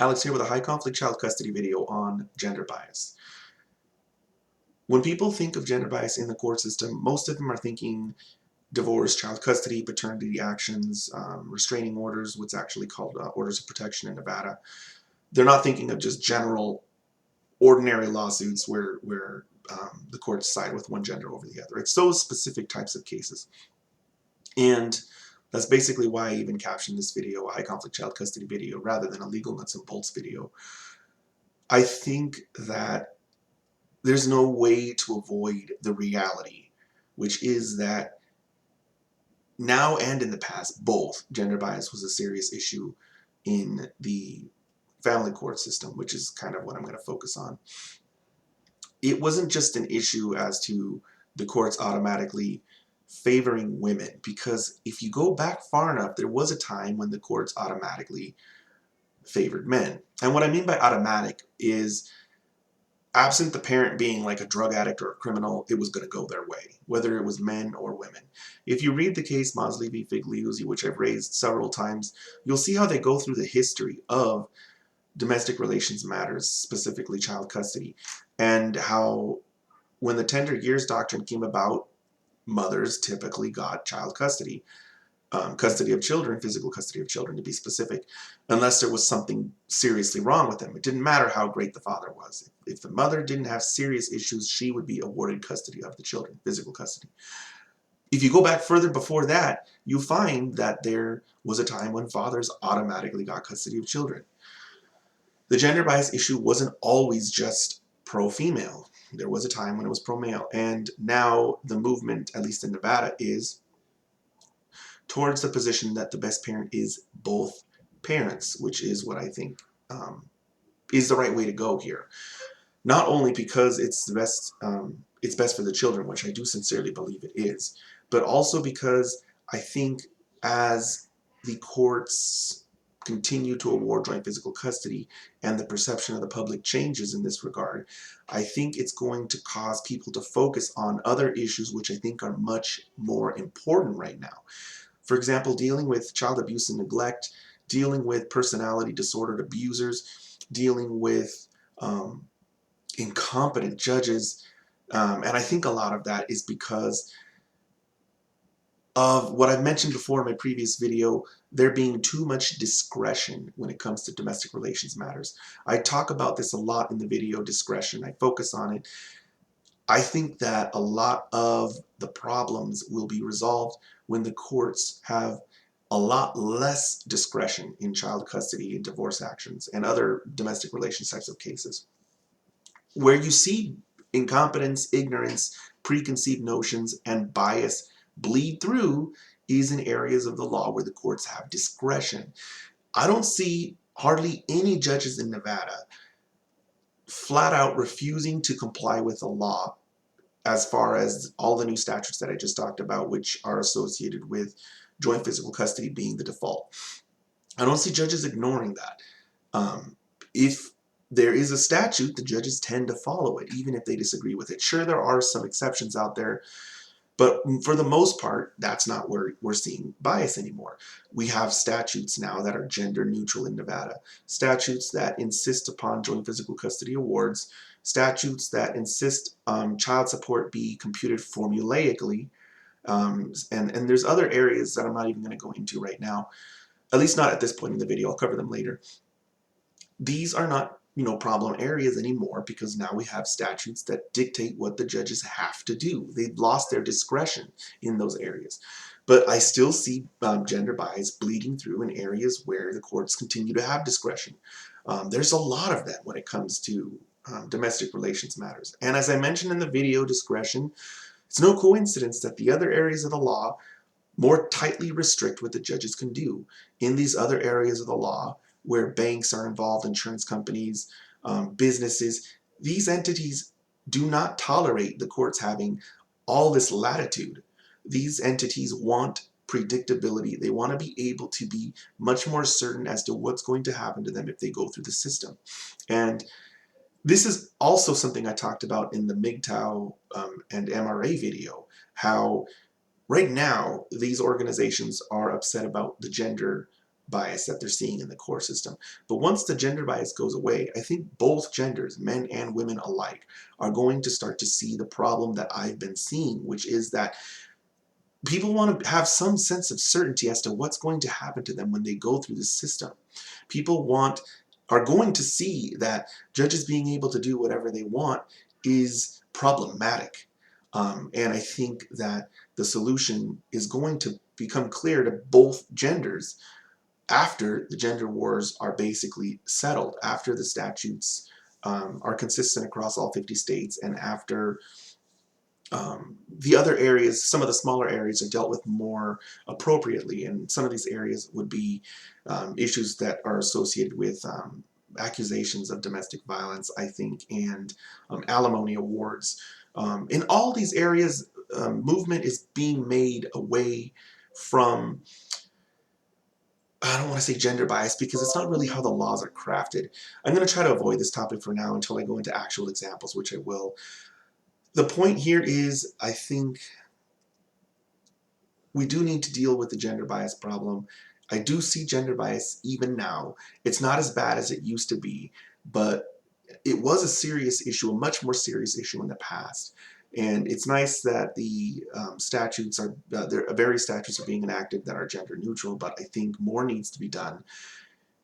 Alex here with a high conflict child custody video on gender bias. When people think of gender bias in the court system, most of them are thinking divorce, child custody, paternity actions, restraining orders, what's actually called orders of protection in Nevada. They're not thinking of just general, ordinary lawsuits where the courts side with one gender over the other. It's those specific types of cases. And that's basically why I even captioned this video a high conflict child custody video rather than a legal nuts and bolts video. I think that there's no way to avoid the reality, which is that now and in the past, both gender bias was a serious issue in the family court system, which is kind of what I'm going to focus on. It wasn't just an issue as to the courts automatically favoring women, because if you go back far enough, there was a time when the courts automatically favored men. And what I mean by automatic is, absent the parent being like a drug addict or a criminal, it was going to go their way, whether it was men or women. If you read the case Mosley v. Figliuzzi, which I've raised several times, you'll see how they go through the history of domestic relations matters, specifically child custody, and how when the tender years doctrine came about, mothers typically got child custody. Custody of children, physical custody of children to be specific, unless there was something seriously wrong with them. It didn't matter how great the father was. If the mother didn't have serious issues, she would be awarded custody of the children, physical custody. If you go back further before that, you find that there was a time when fathers automatically got custody of children. The gender bias issue wasn't always just pro-female. There was a time when it was pro-male, and now the movement, at least in Nevada, is towards the position that the best parent is both parents, which is what I think is the right way to go here. Not only because it's the best, it's best for the children, which I do sincerely believe it is, but also because I think as the courts continue to award joint physical custody and the perception of the public changes in this regard, I think it's going to cause people to focus on other issues which I think are much more important right now. For example, dealing with child abuse and neglect, dealing with personality disordered abusers, dealing with incompetent judges. And I think a lot of that is because of what I've mentioned before in my previous video, there being too much discretion when it comes to domestic relations matters. I talk about this a lot in the video, discretion. I focus on it. I think that a lot of the problems will be resolved when the courts have a lot less discretion in child custody and divorce actions and other domestic relations types of cases. Where you see incompetence, ignorance, preconceived notions, and bias bleed through is in areas of the law where the courts have discretion. I don't see hardly any judges in Nevada flat out refusing to comply with the law as far as all the new statutes that I just talked about, which are associated with joint physical custody being the default. I don't see judges ignoring that. If there is a statute, the judges tend to follow it, even if they disagree with it. Sure, there are some exceptions out there, but for the most part, that's not where we're seeing bias anymore. We have statutes now that are gender neutral in Nevada, statutes that insist upon joint physical custody awards, statutes that insist child support be computed formulaically, and there's other areas that I'm not even going to go into right now, at least not at this point in the video. I'll cover them later. These are not problem areas anymore because now we have statutes that dictate what the judges have to do. They've lost their discretion in those areas. But I still see gender bias bleeding through in areas where the courts continue to have discretion. There's a lot of that when it comes to domestic relations matters. And as I mentioned in the video, discretion, it's no coincidence that the other areas of the law more tightly restrict what the judges can do. In these other areas of the law, where banks are involved, insurance companies, businesses, these entities do not tolerate the courts having all this latitude. These entities want predictability. They want to be able to be much more certain as to what's going to happen to them if they go through the system. And this is also something I talked about in the MGTOW and MRA video, how right now these organizations are upset about the gender bias that they're seeing in the court system. But once the gender bias goes away, I think both genders, men and women alike, are going to start to see the problem that I've been seeing, which is that people want to have some sense of certainty as to what's going to happen to them when they go through the system. People are going to see that judges being able to do whatever they want is problematic. And I think that the solution is going to become clear to both genders after the gender wars are basically settled, after the statutes are consistent across all 50 states, and after the other areas, some of the smaller areas, are dealt with more appropriately. And some of these areas would be issues that are associated with accusations of domestic violence, I think, and alimony awards. In all these areas, movement is being made away from, I don't want to say gender bias because it's not really how the laws are crafted. I'm going to try to avoid this topic for now until I go into actual examples, which I will. The point here is, I think we do need to deal with the gender bias problem. I do see gender bias even now. It's not as bad as it used to be, but it was a serious issue, a much more serious issue in the past. And it's nice that the statutes are, various statutes are being enacted that are gender neutral, but I think more needs to be done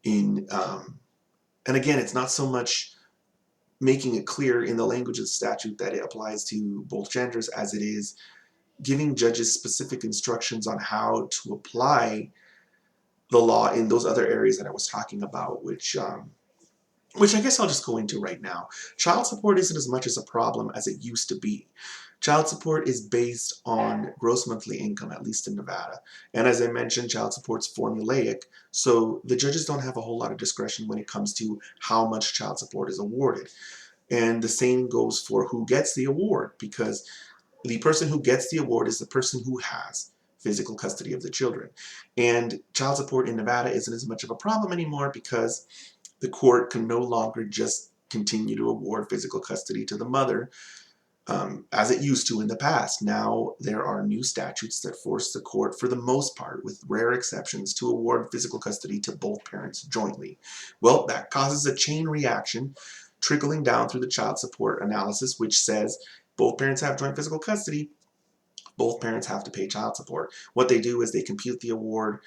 in, and again, it's not so much making it clear in the language of the statute that it applies to both genders as it is giving judges specific instructions on how to apply the law in those other areas that I was talking about, which I guess I'll just go into right now. Child support isn't as much as a problem as it used to be. Child support is based on gross monthly income, at least in Nevada. And as I mentioned, child support's formulaic, so the judges don't have a whole lot of discretion when it comes to how much child support is awarded. And the same goes for who gets the award, because the person who gets the award is the person who has physical custody of the children. And child support in Nevada isn't as much of a problem anymore because the court can no longer just continue to award physical custody to the mother as it used to in the past. Now there are new statutes that force the court, for the most part, with rare exceptions, to award physical custody to both parents jointly. Well, that causes a chain reaction trickling down through the child support analysis, which says both parents have joint physical custody, both parents have to pay child support. What they do is they compute the award,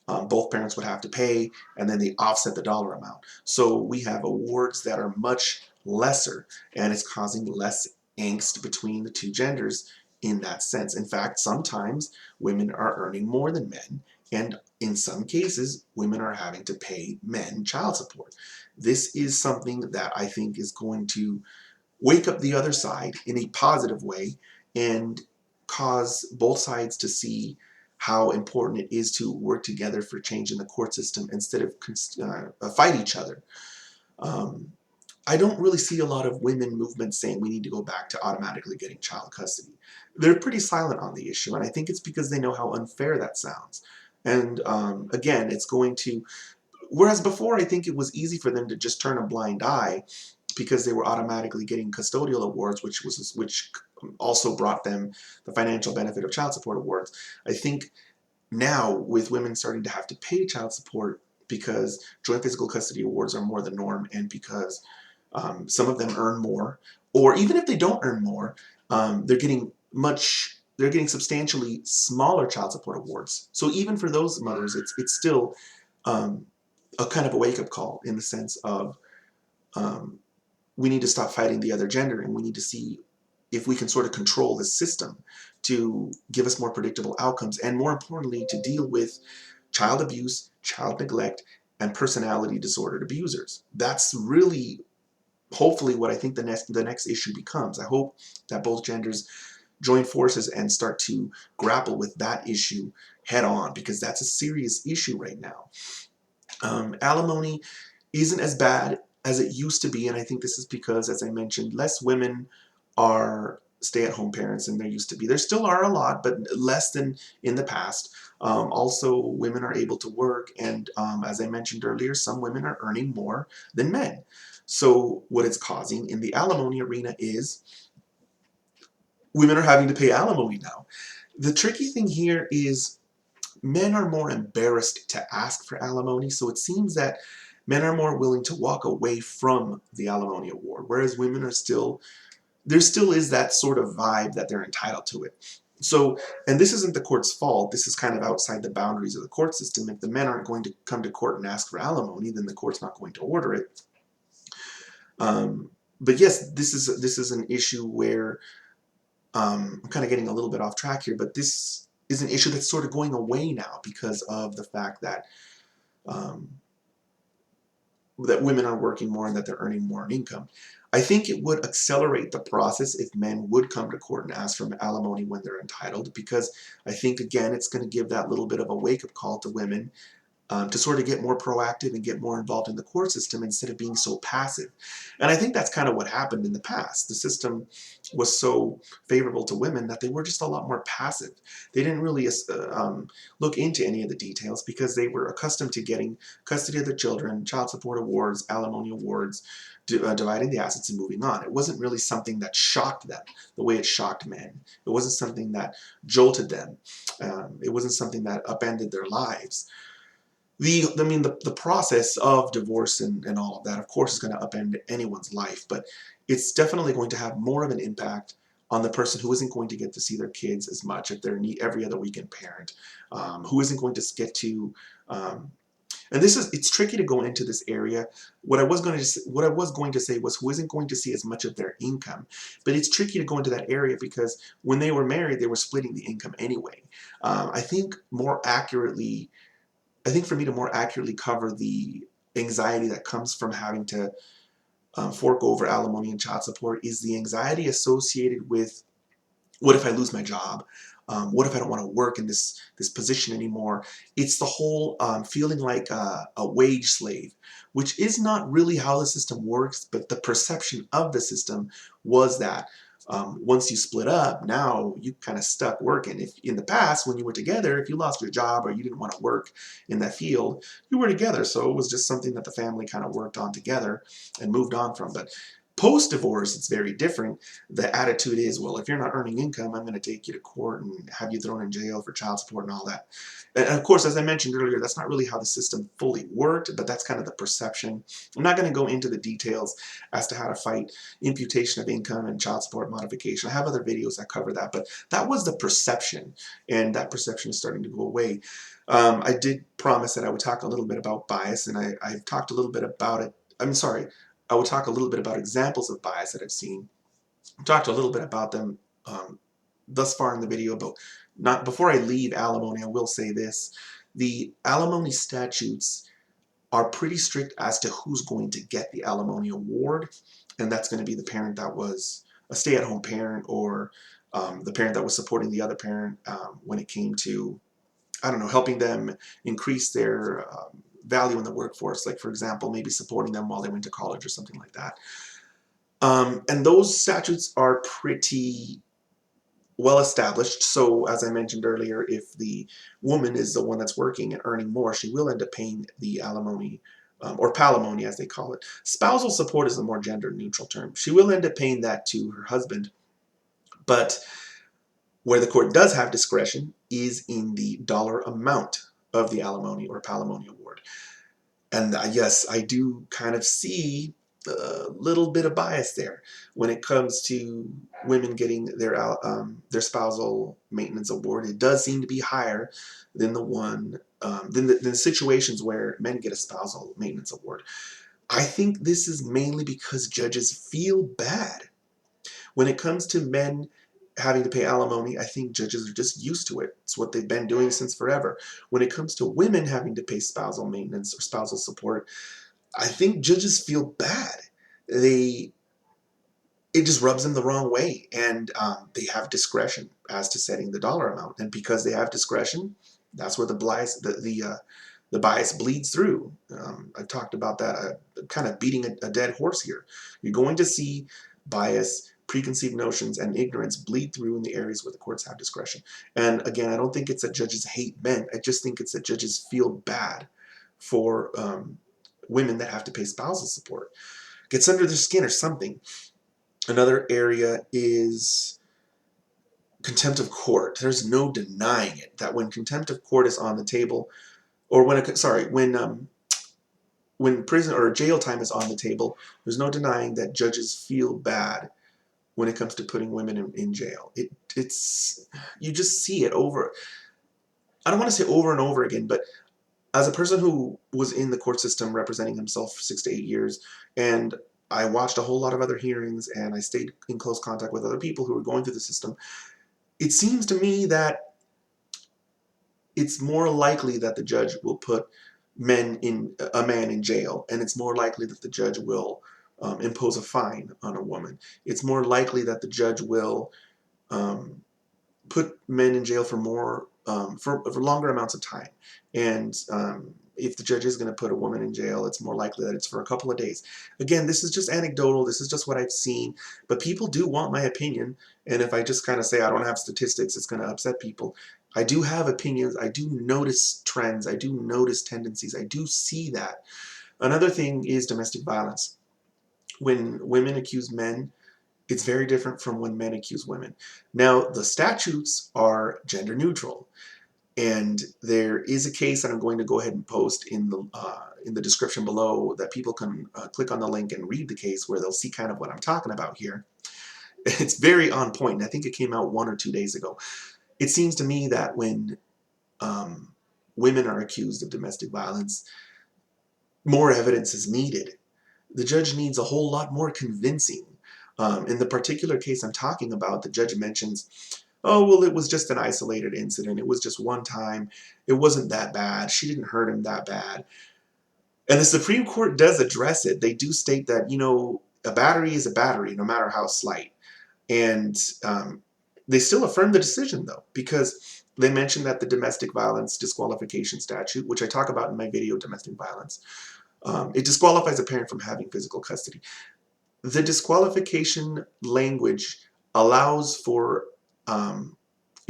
both parents would have to pay, and then they offset the dollar amount. So we have awards that are much lesser, and it's causing less angst between the two genders in that sense. In fact, sometimes women are earning more than men, and in some cases, women are having to pay men child support. This is something that I think is going to wake up the other side in a positive way and cause both sides to see how important it is to work together for change in the court system instead of fight each other. I don't really see a lot of women movements saying we need to go back to automatically getting child custody. They're pretty silent on the issue, and I think it's because they know how unfair that sounds. And again, it's going to, whereas before I think it was easy for them to just turn a blind eye because they were automatically getting custodial awards, which also brought them the financial benefit of child support awards. I think now, with women starting to have to pay child support because joint physical custody awards are more the norm, and because some of them earn more, or even if they don't earn more, they're getting substantially smaller child support awards. So even for those mothers, it's still a kind of a wake-up call in the sense of we need to stop fighting the other gender, and we need to see if we can sort of control the system to give us more predictable outcomes, and more importantly, to deal with child abuse, child neglect, and personality disordered abusers. That's really, hopefully, what I think the next issue becomes. I hope that both genders join forces and start to grapple with that issue head on, because that's a serious issue right now. Alimony isn't as bad as it used to be, and I think this is because, as I mentioned, less women are stay-at-home parents than there used to be. There still are a lot, but less than in the past. Also, women are able to work, and as I mentioned earlier, some women are earning more than men. So what it's causing in the alimony arena is women are having to pay alimony now. The tricky thing here is men are more embarrassed to ask for alimony, so it seems that men are more willing to walk away from the alimony award, whereas women are still, there still is that sort of vibe that they're entitled to it. So, and this isn't the court's fault, this is kind of outside the boundaries of the court system. If the men aren't going to come to court and ask for alimony, then the court's not going to order it. But yes, this is an issue where I'm kind of getting a little bit off track here, but this is an issue that's sort of going away now because of the fact that that women are working more and that they're earning more in income. I think it would accelerate the process if men would come to court and ask for alimony when they're entitled, because I think, again, it's going to give that little bit of a wake-up call to women to sort of get more proactive and get more involved in the court system instead of being so passive. And I think that's kind of what happened in the past. The system was so favorable to women that they were just a lot more passive. They didn't really look into any of the details because they were accustomed to getting custody of their children, child support awards, alimony awards, dividing the assets and moving on. It wasn't really something that shocked them the way it shocked men. It wasn't something that jolted them. It wasn't something that upended their lives. The process of divorce and all of that, of course, is going to upend anyone's life, but it's definitely going to have more of an impact on the person who isn't going to get to see their kids as much, if they're every other weekend parent, who isn't going to get to, and it's tricky to go into this area. What I was going to say was who isn't going to see as much of their income, but it's tricky to go into that area because when they were married, they were splitting the income anyway. I think for me to more accurately cover the anxiety that comes from having to fork over alimony and child support is the anxiety associated with, what if I lose my job? What if I don't want to work in this position anymore? It's the whole feeling like a wage slave, which is not really how the system works, but the perception of the system was that once you split up, now you kind of stuck working. If in the past, when you were together, if you lost your job or you didn't want to work in that field, you were together. So it was just something that the family kind of worked on together and moved on from. But post-divorce, it's very different. The attitude is, well, if you're not earning income, I'm going to take you to court and have you thrown in jail for child support and all that. And of course, as I mentioned earlier, that's not really how the system fully worked, but that's kind of the perception. I'm not going to go into the details as to how to fight imputation of income and child support modification. I have other videos that cover that, but that was the perception, and that perception is starting to go away. I did promise that I would talk a little bit about bias, and I've talked a little bit about it. I'm sorry. I will talk a little bit about examples of bias that I've seen. I've talked a little bit about them thus far in the video, but before I leave alimony, I will say this. The alimony statutes are pretty strict as to who's going to get the alimony award, and that's going to be the parent that was a stay-at-home parent, or the parent that was supporting the other parent when it came to, I don't know, helping them increase their value in the workforce, like for example, maybe supporting them while they went to college or something like that. And those statutes are pretty well established. So as I mentioned earlier, if the woman is the one that's working and earning more, she will end up paying the alimony, or palimony as they call it. Spousal support is a more gender neutral term. She will end up paying that to her husband, but where the court does have discretion is in the dollar amount of the alimony or palimony award. And yes, I do kind of see a little bit of bias there when it comes to women getting their spousal maintenance award. It does seem to be higher than the situations where men get a spousal maintenance award. I think this is mainly because judges feel bad. When it comes to men having to pay alimony, I think judges are just used to it. It's what they've been doing since forever. When it comes to women having to pay spousal maintenance or spousal support, I think judges feel bad. It just rubs them the wrong way, and they have discretion as to setting the dollar amount. And because they have discretion, that's where the bias bleeds through. I've talked about that, kind of beating a dead horse here. You're going to see bias, preconceived notions, and ignorance bleed through in the areas where the courts have discretion. And again, I don't think it's that judges hate men. I just think it's that judges feel bad for women that have to pay spousal support. Gets under their skin or something. Another area is contempt of court. There's no denying it, that when contempt of court is on the table, or when prison or jail time is on the table, there's no denying that judges feel bad when it comes to putting women in jail. It's you just see it over. I don't want to say over and over again, but as a person who was in the court system representing himself for 6 to 8 years, and I watched a whole lot of other hearings, and I stayed in close contact with other people who were going through the system, it seems to me that it's more likely that the judge will put a man in jail, and it's more likely that the judge will impose a fine on a woman. It's more likely that the judge will put men in jail for for longer amounts of time. And if the judge is going to put a woman in jail, it's more likely that it's for a couple of days. Again, this is just anecdotal. This is just what I've seen. But people do want my opinion. And if I just kind of say I don't have statistics, it's going to upset people. I do have opinions. I do notice trends. I do notice tendencies. I do see that. Another thing is domestic violence. When women accuse men, it's very different from when men accuse women. Now, the statutes are gender neutral. And there is a case that I'm going to go ahead and post in the description below that people can click on the link and read the case, where they'll see kind of what I'm talking about here. It's very on point, and I think it came out 1 or 2 days ago. It seems to me that when women are accused of domestic violence, more evidence is needed. The judge needs a whole lot more convincing. In the particular case I'm talking about, the judge mentions, oh, well, it was just an isolated incident. It was just one time. It wasn't that bad. She didn't hurt him that bad. And the Supreme Court does address it. They do state that, you know, a battery is a battery, no matter how slight. And they still affirm the decision, though, because they mention that the domestic violence disqualification statute, which I talk about in my video, Domestic Violence, it disqualifies a parent from having physical custody. The disqualification language allows for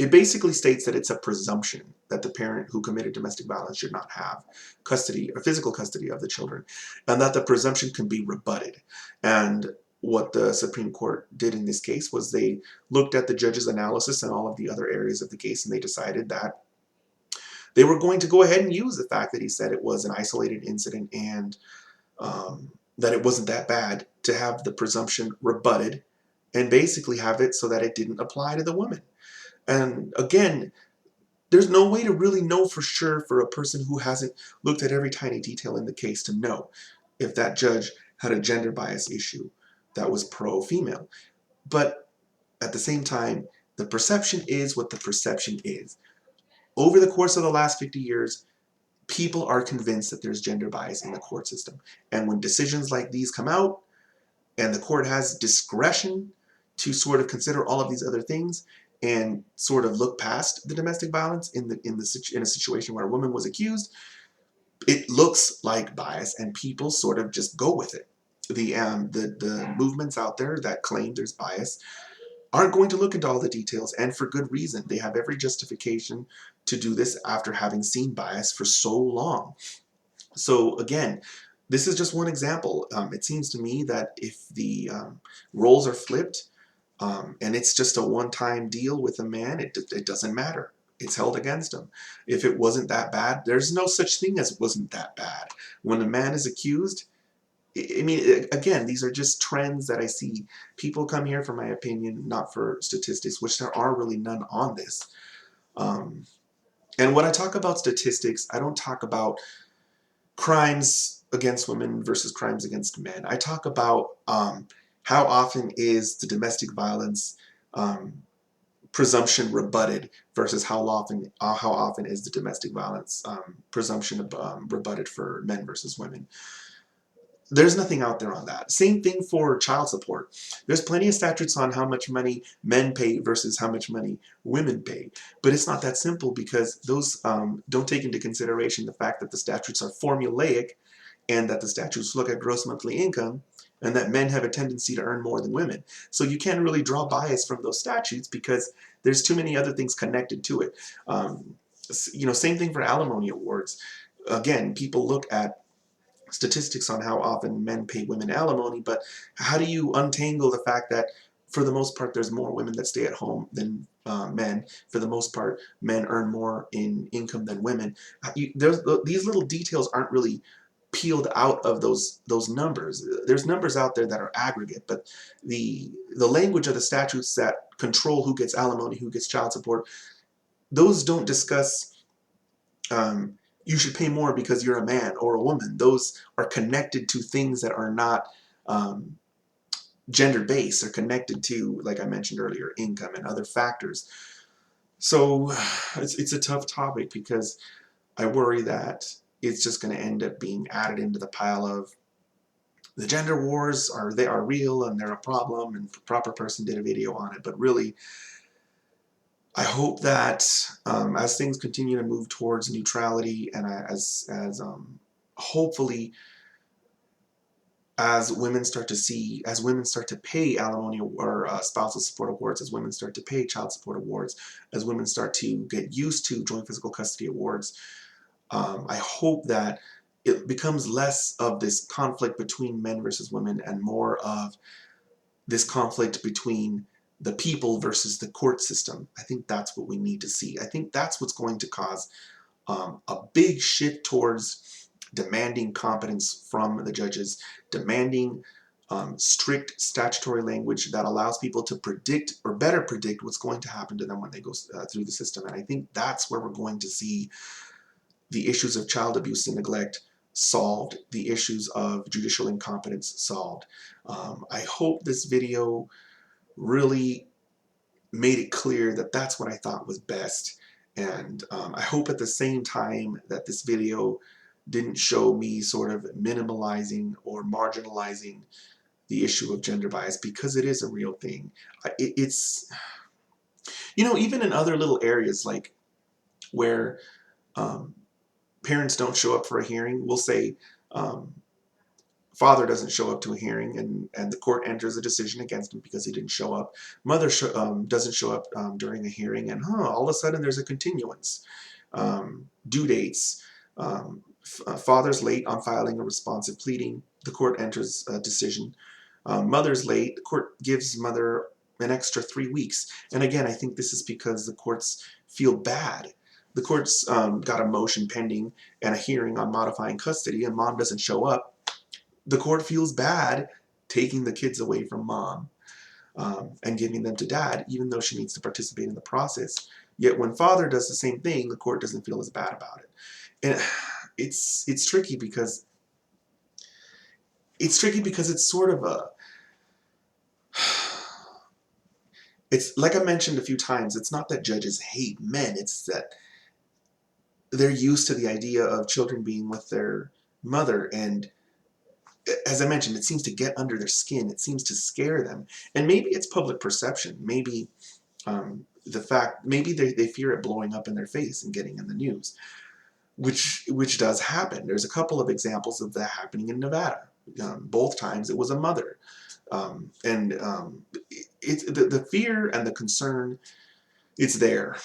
it basically states that it's a presumption that the parent who committed domestic violence should not have custody or physical custody of the children, and that the presumption can be rebutted. And what the Supreme Court did in this case was they looked at the judge's analysis and all of the other areas of the case, and they decided that they were going to go ahead and use the fact that he said it was an isolated incident and that it wasn't that bad, to have the presumption rebutted and basically have it so that it didn't apply to the woman. And again, there's no way to really know for sure for a person who hasn't looked at every tiny detail in the case to know if that judge had a gender bias issue that was pro-female. But at the same time, the perception is what the perception is. Over the course of the last 50 years, people are convinced that there's gender bias in the court system. And when decisions like these come out, and the court has discretion to sort of consider all of these other things and sort of look past the domestic violence in a situation where a woman was accused, it looks like bias, and people sort of just go with it. The movements out there that claim there's bias aren't going to look into all the details, and for good reason. They have every justification to do this after having seen bias for so long. So again, this is just one example. It seems to me that if the roles are flipped, and it's just a one-time deal with a man, it doesn't matter. It's held against him. If it wasn't that bad, there's no such thing as it wasn't that bad. When a man is accused, I mean, again, these are just trends that I see. People come here for my opinion, not for statistics, which there are really none on this. And when I talk about statistics, I don't talk about crimes against women versus crimes against men. I talk about how often is the domestic violence presumption rebutted versus how often is the domestic violence presumption rebutted for men versus women. There's nothing out there on that. Same thing for child support. There's plenty of statutes on how much money men pay versus how much money women pay. But it's not that simple, because those don't take into consideration the fact that the statutes are formulaic, and that the statutes look at gross monthly income, and that men have a tendency to earn more than women. So you can't really draw bias from those statutes because there's too many other things connected to it. You know, same thing for Alimony Awards. Again, people look at statistics on how often men pay women alimony, but how do you untangle the fact that for the most part, there's more women that stay at home than men. For the most part, men earn more in income than women. These little details aren't really peeled out of those numbers. There's numbers out there that are aggregate, but the language of the statutes that control who gets alimony, who gets child support, those don't discuss you should pay more because you're a man or a woman. Those are connected to things that are not gender-based. Are connected to, like I mentioned earlier, income and other factors. So it's a tough topic because I worry that it's just going to end up being added into the pile of the gender wars they are real and they're a problem, and the proper person did a video on it. But really, I hope that as things continue to move towards neutrality, and hopefully as women start to pay alimony or spousal support awards, as women start to pay child support awards, as women start to get used to joint physical custody awards, I hope that it becomes less of this conflict between men versus women and more of this conflict between the people versus the court system. I think that's what we need to see. I think that's what's going to cause a big shift towards demanding competence from the judges, demanding strict statutory language that allows people to predict or better predict what's going to happen to them when they go through the system. And I think that's where we're going to see the issues of child abuse and neglect solved, the issues of judicial incompetence solved. I hope this video really made it clear that that's what I thought was best. And I hope at the same time that this video didn't show me sort of minimalizing or marginalizing the issue of gender bias, because it is a real thing. It's, you know, even in other little areas like where parents don't show up for a hearing, we'll say father doesn't show up to a hearing and the court enters a decision against him because he didn't show up. Mother doesn't show up during a hearing, and all of a sudden there's a continuance. Due dates. Father's late on filing a responsive pleading. The court enters a decision. Mother's late. The court gives mother an extra 3 weeks. And again, I think this is because the courts feel bad. The court's got a motion pending and a hearing on modifying custody, and mom doesn't show up. The court feels bad taking the kids away from mom and giving them to dad, even though she needs to participate in the process. Yet when father does the same thing, the court doesn't feel as bad about it. And it's tricky because it's sort of it's like I mentioned a few times, it's not that judges hate men, it's that they're used to the idea of children being with their mother, and as I mentioned, it seems to get under their skin. It seems to scare them. And maybe it's public perception. Maybe maybe they fear it blowing up in their face and getting in the news, which does happen. There's a couple of examples of that happening in Nevada. Both times it was a mother. The fear and the concern, it's there.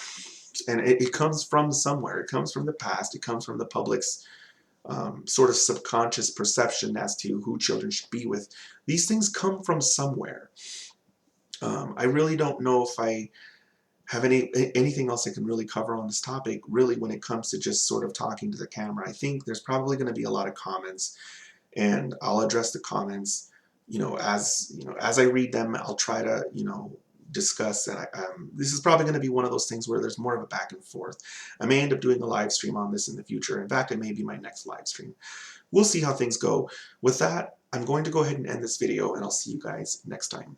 And it comes from somewhere. It comes from the past. It comes from the public's sort of subconscious perception as to who children should be with. These things come from somewhere. I really don't know if I have anything else I can really cover on this topic, really, when it comes to just sort of talking to the camera. I think there's probably going to be a lot of comments, and I'll address the comments, as I read them. I'll try to, discuss, and this is probably going to be one of those things where there's more of a back and forth. I may end up doing a live stream on this in the future. In fact, it may be my next live stream. We'll see how things go. With that, I'm going to go ahead and end this video, and I'll see you guys next time.